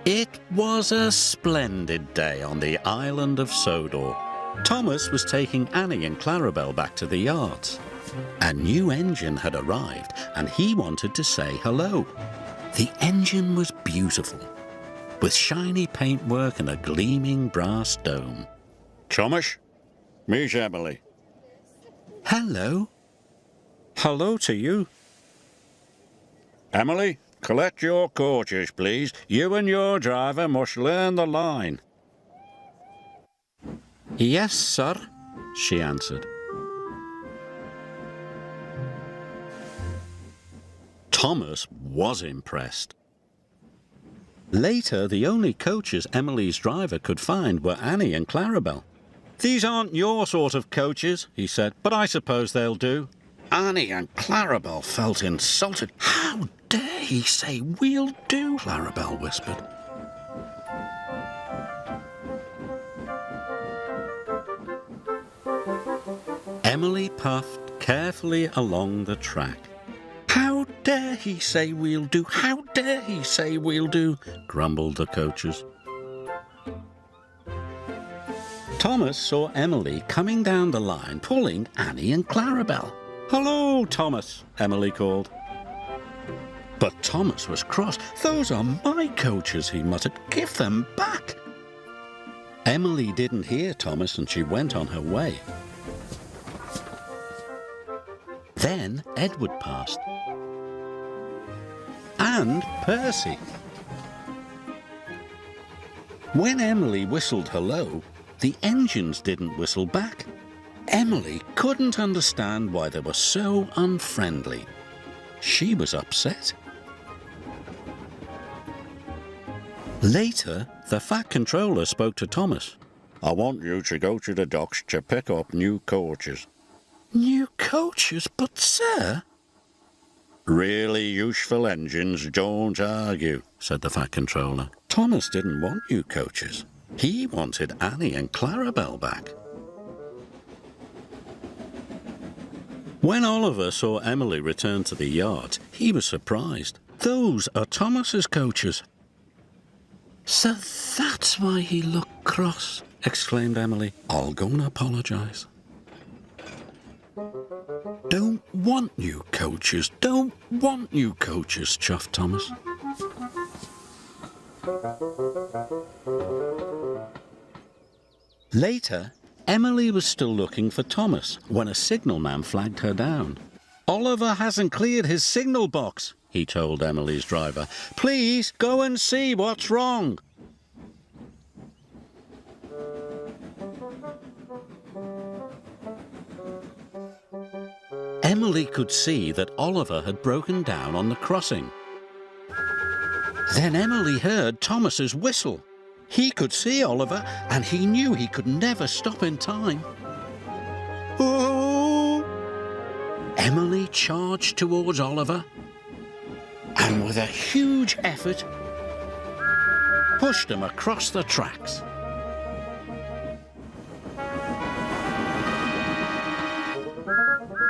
It was a splendid day on the island of Sodor. Thomas was taking Annie and Clarabel back to the yards. A new engine had arrived and he wanted to say hello. The engine was beautiful, with shiny paintwork and a gleaming brass dome. Thomas, meet Emily. Hello. Hello to you. Emily, collect your coaches, please. You and your driver must learn the line. Yes, sir, she answered. Thomas was impressed. Later, the only coaches Emily's driver could find were Annie and Clarabel. "These aren't your sort of coaches," he said, "but I suppose they'll do." Annie and Clarabel felt insulted. "How dare he say we'll do?" Clarabel whispered. Emily puffed carefully along the track. "How dare he say we'll do? How dare he say we'll do?" grumbled the coaches. Thomas saw Emily coming down the line, pulling Annie and Clarabel. "Hello, Thomas," Emily called. But Thomas was cross. "Those are my coaches," he muttered. "Give them back." Emily didn't hear Thomas and she went on her way. Then Edward passed. And Percy. When Emily whistled hello, the engines didn't whistle back. Emily couldn't understand why they were so unfriendly. She was upset. Later, the Fat Controller spoke to Thomas. I want you to go to the docks to pick up new coaches. "New coaches? But, sir—" Really useful engines don't argue, said the Fat Controller. Thomas didn't want new coaches. He wanted Annie and Clarabel back. When Oliver saw Emily return to the yard, he was surprised. "Those are Thomas's coaches." "So that's why he looked cross," exclaimed Emily. "I'll go and apologise." "Don't want new coaches, don't want new coaches," chuffed Thomas. Later, Emily was still looking for Thomas when a signalman flagged her down. "Oliver hasn't cleared his signal box," he told Emily's driver. "Please go and see what's wrong." Emily could see that Oliver had broken down on the crossing. Then Emily heard Thomas's whistle. He could see Oliver, and he knew he could never stop in time. Oh! Emily charged towards Oliver, and with a huge effort, pushed him across the tracks.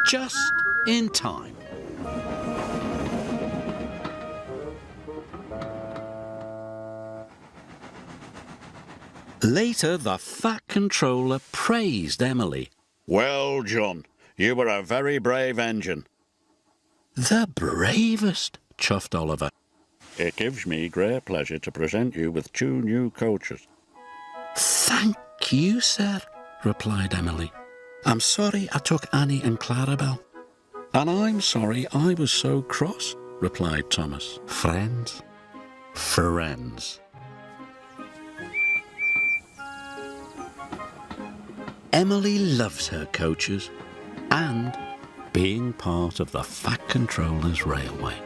Just in time. Later, the Fat Controller praised Emily. Well, John, you were a very brave engine. "The bravest," chuffed Oliver. It gives me great pleasure to present you with 2 new coaches. "Thank you, sir," replied Emily. "I'm sorry I took Annie and Clarabel." "And I'm sorry I was so cross," replied Thomas. Friends? Friends. Emily loves her coaches and being part of the Fat Controller's Railway.